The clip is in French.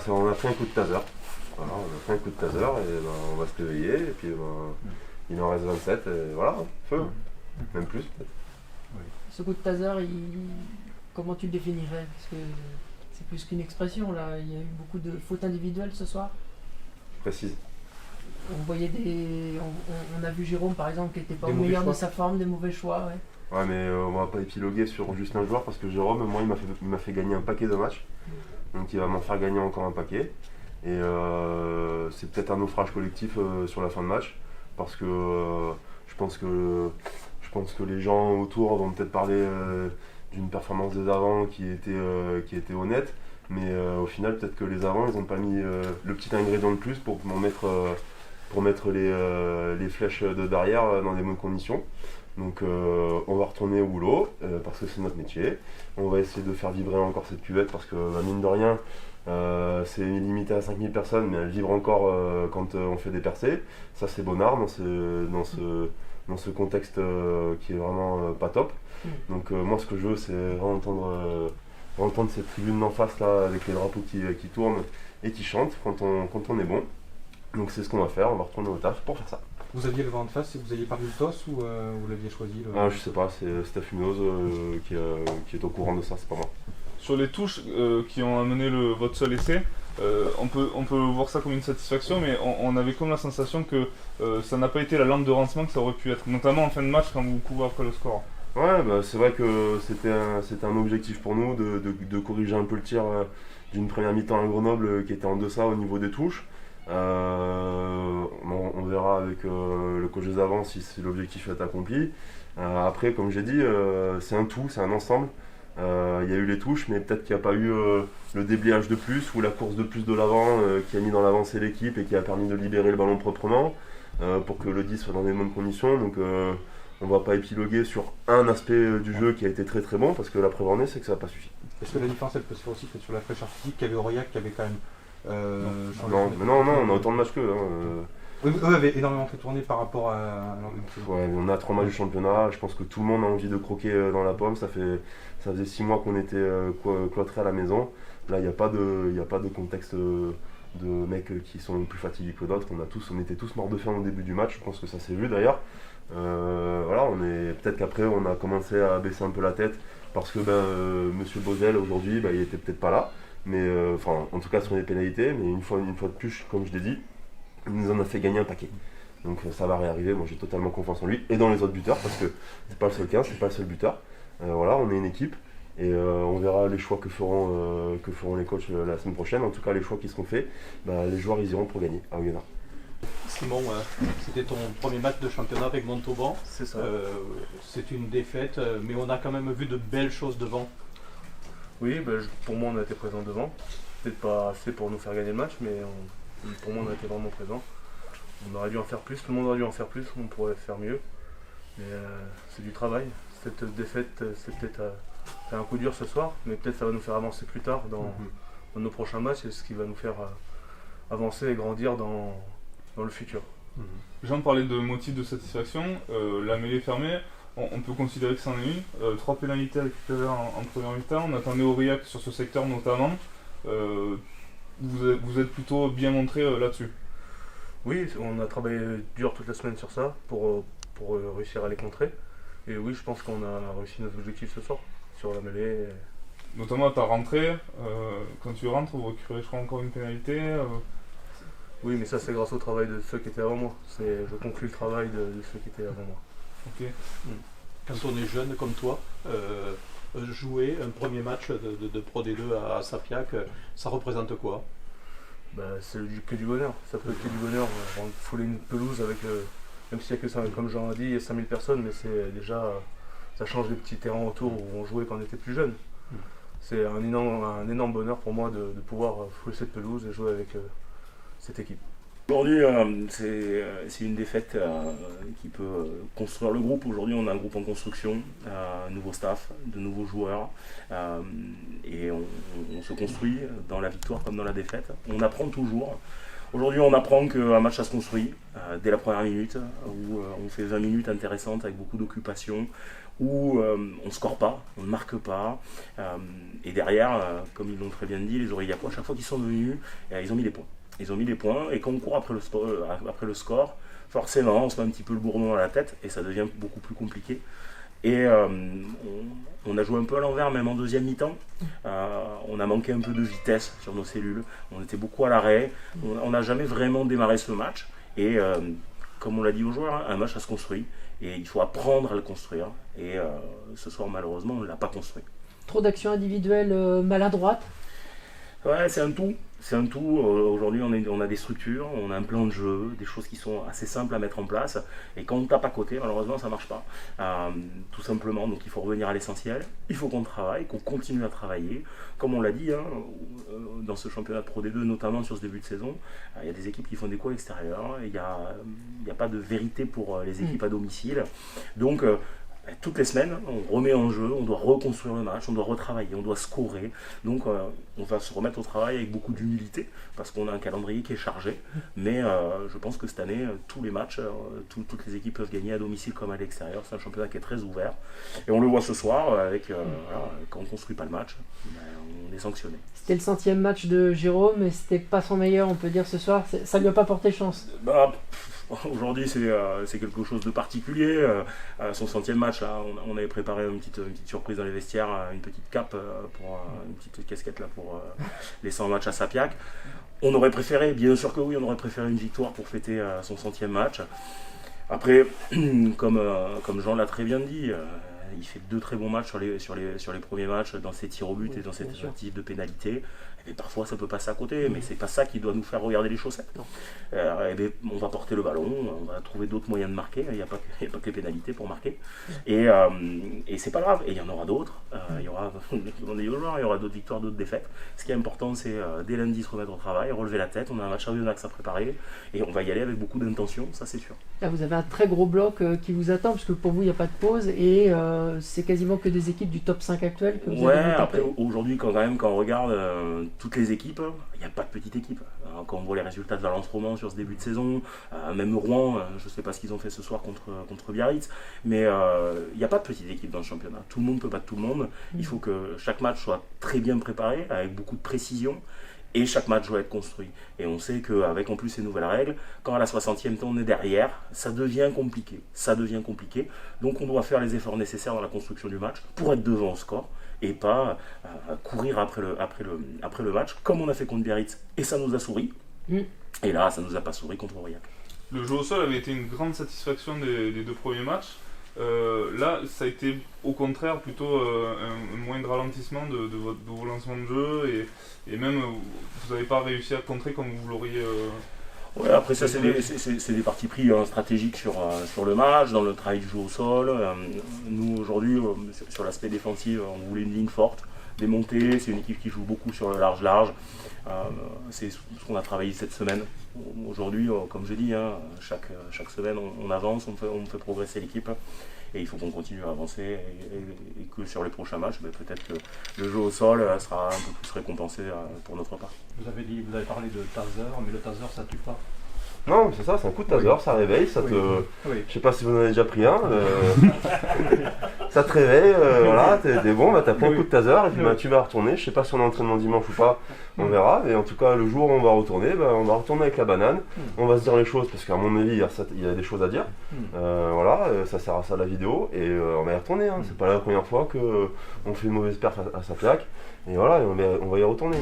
on a pris un coup de taser. Voilà, on a pris un coup de taser et on va se réveiller. Et puis il en reste 27 et voilà, feu. Même plus peut-être. Oui. Ce coup de taser, comment tu le définirais? Parce que c'est plus qu'une expression là. Il y a eu beaucoup de fautes individuelles ce soir. Précise. On voyait on a vu Jérôme par exemple qui n'était pas au meilleur de sa forme, des mauvais choix. Ouais, mais on va pas épiloguer sur juste un joueur parce que Jérôme, moi, il m'a fait gagner un paquet de matchs. Donc il va m'en faire gagner encore un paquet. Et c'est peut-être un naufrage collectif sur la fin de match parce que je pense que les gens autour vont peut-être parler d'une performance des avants qui était honnête. Mais au final, peut-être que les avants, ils n'ont pas mis le petit ingrédient de plus pour mettre les flèches de derrière dans des bonnes conditions. Donc on va retourner au boulot parce que c'est notre métier. On va essayer de faire vibrer encore cette cuvette parce que mine de rien, c'est limité à 5000 personnes, mais elle vibre encore quand on fait des percées. Ça c'est bonnard dans ce contexte qui est vraiment pas top. Donc moi ce que je veux c'est entendre cette tribune d'en face là avec les drapeaux qui tournent et qui chantent quand on est bon. Donc c'est ce qu'on va faire, on va retourner au taf pour faire ça. Vous aviez le vent de face et vous aviez parlé du TOS ou vous l'aviez choisi Je sais pas, c'est Steph Munoz qui est au courant de ça, c'est pas moi. Sur les touches qui ont amené votre seul essai, on peut voir ça comme une satisfaction, mais on avait comme la sensation que ça n'a pas été la lampe de lancement que ça aurait pu être, notamment en fin de match quand vous courez après le score. Ouais, c'est vrai que c'était un objectif pour nous de corriger un peu le tir d'une première mi-temps à Grenoble qui était en deçà au niveau des touches. On verra avec le coach des avants si l'objectif est accompli. Après, comme j'ai dit, c'est un tout, c'est un ensemble. Il y a eu les touches, mais peut-être qu'il n'y a pas eu le déblayage de plus ou la course de plus de l'avant qui a mis dans l'avancée l'équipe et qui a permis de libérer le ballon proprement pour que le 10 soit dans des bonnes conditions. Donc on ne va pas épiloguer sur un aspect du jeu qui a été très très bon parce que la preuve en est, c'est que ça n'a pas suffi. Est-ce que la différence elle peut se faire aussi sur la fraîcheur physique qu'il y avait Aurillac qui avait quand même non, on a autant de matchs qu'eux. Eux avaient énormément fait tourner par rapport à... Ouais, on a 3 matchs du championnat, je pense que tout le monde a envie de croquer dans la pomme, ça faisait 6 mois qu'on était cloîtrés à la maison. Là, il n'y a pas de contexte de mecs qui sont plus fatigués que d'autres, on était tous morts de faim au début du match, je pense que ça s'est vu d'ailleurs. Voilà, peut-être qu'après on a commencé à baisser un peu la tête parce que Monsieur Bozell aujourd'hui il était peut-être pas là. Mais en tout cas sur les pénalités, mais une fois de plus, comme je l'ai dit, il nous en a fait gagner un paquet. Donc ça va réarriver, moi j'ai totalement confiance en lui et dans les autres buteurs parce que c'est pas le seul 15, c'est pas le seul buteur. Voilà, on est une équipe et on verra les choix que feront les coachs la semaine prochaine. En tout cas les choix qui seront faits, les joueurs ils iront pour gagner à Oyonnax. Simon, c'était ton premier match de championnat avec Montauban. C'est ça. C'est une défaite, mais on a quand même vu de belles choses devant. Oui, pour moi on a été présent devant. Peut-être pas assez pour nous faire gagner le match, mais pour moi on a été vraiment présent. On aurait dû en faire plus, tout le monde aurait dû en faire plus, on pourrait faire mieux. Mais c'est du travail. Cette défaite, c'est peut-être un coup dur ce soir, mais peut-être ça va nous faire avancer plus tard dans nos prochains matchs et ce qui va nous faire avancer et grandir dans le futur. Jean parlait de motifs de satisfaction, la mêlée fermée. On peut considérer que c'en est une. 3 pénalités récupérées en première mi-temps. On attendait Aurillac sur ce secteur notamment. Vous êtes plutôt bien montré là-dessus. Oui, on a travaillé dur toute la semaine sur ça pour réussir à les contrer. Et oui, je pense qu'on a réussi nos objectifs ce soir sur la mêlée. Notamment à ta rentrée, quand tu rentres, vous récupérez je crois encore une pénalité. Oui, mais ça c'est grâce au travail de ceux qui étaient avant moi. Je conclue le travail de ceux qui étaient avant moi. Ok. Quand on est jeune comme toi, jouer un premier match de Pro D2 à Sapiac, ça représente quoi? C'est que du bonheur. Ça peut être que du bonheur. Fouler une pelouse avec, même s'il n'y a que ça, comme Jean a dit, il y a 5000 personnes, mais c'est déjà, ça change des petits terrains autour où on jouait quand on était plus jeune. C'est un énorme bonheur pour moi de pouvoir fouler cette pelouse et jouer avec cette équipe. Aujourd'hui, c'est une défaite qui peut construire le groupe. Aujourd'hui, on a un groupe en construction, un nouveau staff, de nouveaux joueurs. Et on se construit dans la victoire comme dans la défaite. On apprend toujours. Aujourd'hui, on apprend qu'un match, ça se construit dès la première minute, où on fait 20 minutes intéressantes avec beaucoup d'occupation, où on ne score pas, on ne marque pas. Et derrière, comme ils l'ont très bien dit, les Aurillacois, à chaque fois qu'ils sont venus, ils ont mis des points. Ils ont mis des points, et quand on court après le score, forcément, on se met un petit peu le bourdon à la tête, et ça devient beaucoup plus compliqué. Et on a joué un peu à l'envers, même en deuxième mi-temps. On a manqué un peu de vitesse sur nos cellules. On était beaucoup à l'arrêt. On n'a jamais vraiment démarré ce match. Et comme on l'a dit aux joueurs, un match, ça se construit. Et il faut apprendre à le construire. Et ce soir, malheureusement, on ne l'a pas construit. Trop d'actions individuelles maladroites. Ouais, c'est un tout. C'est un tout. Aujourd'hui, on a des structures, on a un plan de jeu, des choses qui sont assez simples à mettre en place. Et quand on tape à côté, malheureusement, ça ne marche pas. Tout simplement, donc il faut revenir à l'essentiel. Il faut qu'on travaille, qu'on continue à travailler. Comme on l'a dit, dans ce championnat de Pro D2, notamment sur ce début de saison, il y a des équipes qui font des coups à l'extérieur. Il n'y a pas de vérité pour les équipes à domicile. Donc, toutes les semaines, on remet en jeu, on doit reconstruire le match, on doit retravailler, on doit scorer. Donc on va se remettre au travail avec beaucoup d'humilité, parce qu'on a un calendrier qui est chargé. Mais je pense que cette année, tous les matchs, toutes les équipes peuvent gagner à domicile comme à l'extérieur. C'est un championnat qui est très ouvert. Et on le voit ce soir, quand on ne construit pas le match, on est sanctionné. C'était le 100e match de Jérôme, et c'était pas son meilleur, on peut dire, ce soir. Ça lui a pas porté chance. Aujourd'hui, c'est quelque chose de particulier. Son 100e match, là, on avait préparé une petite surprise dans les vestiaires, une petite cape, une petite casquette là, pour les 100 matchs à Sapiac. On aurait préféré, bien sûr que oui, on aurait préféré une victoire pour fêter son 100e match. Après, comme Jean l'a très bien dit, il fait 2 très bons matchs sur les premiers matchs, dans ses tirs au but et dans ses tentatives de pénalité. Et parfois ça peut passer à côté, mais c'est pas ça qui doit nous faire regarder les chaussettes. On va porter le ballon, on va trouver d'autres moyens de marquer, il n'y a pas que les pénalités pour marquer. Et c'est pas grave, et il y en aura d'autres. Il y aura d'autres victoires, d'autres défaites. Ce qui est important, c'est dès lundi se remettre au travail, relever la tête. On a un match à Oyonnax à préparer, et on va y aller avec beaucoup d'intention, ça c'est sûr. Là, vous avez un très gros bloc qui vous attend, parce que pour vous il n'y a pas de pause, et c'est quasiment que des équipes du top 5 actuel que vous avez après aujourd'hui quand on regarde toutes les équipes, il n'y a pas de petite équipe. Quand on voit les résultats de Valence Roman sur ce début de saison, même Rouen, je ne sais pas ce qu'ils ont fait ce soir contre Biarritz, mais il n'y a pas de petite équipe dans le championnat. Tout le monde peut battre tout le monde. Il faut que chaque match soit très bien préparé, avec beaucoup de précision, et chaque match doit être construit. Et on sait qu'avec en plus ces nouvelles règles, quand à la 60e temps on est derrière, ça devient compliqué. Donc on doit faire les efforts nécessaires dans la construction du match pour être devant au score, et pas courir après le match, comme on a fait contre Biarritz, et ça nous a souri. Et là, ça nous a pas souri contre Aurillac. Le jeu au sol avait été une grande satisfaction des 2 premiers matchs. Là, ça a été au contraire plutôt un moindre ralentissement de vos lancements de jeu, et même vous n'avez pas réussi à contrer comme vous l'auriez. Ouais, après ça, c'est des partis pris stratégiques sur le match, dans le travail du jeu au sol. Nous, aujourd'hui, sur l'aspect défensif, on voulait une ligne forte, démontée. C'est une équipe qui joue beaucoup sur le large. C'est ce qu'on a travaillé cette semaine. Aujourd'hui, comme je dis, chaque semaine, on avance, on fait progresser l'équipe. Et il faut qu'on continue à avancer, et que sur les prochains matchs, peut-être que le jeu au sol sera un peu plus récompensé pour notre part. Vous avez parlé de taser, mais le taser ça tue pas. Non, c'est ça, c'est un coup de taser, ça réveille, ça te... Oui. Je sais pas si vous en avez déjà pris un, ça te réveille, voilà, t'es bon, t'as pris un coup de taser, et puis tu vas retourner. Je sais pas si on a entraînement dimanche ou pas, on verra, mais en tout cas, le jour où on va retourner avec la banane, on va se dire les choses, parce qu'à mon avis, il y a des choses à dire, voilà, ça sert à ça la vidéo, et on va y retourner, c'est pas la première fois qu'on fait une mauvaise perf à sa plaque, et voilà, on va y retourner.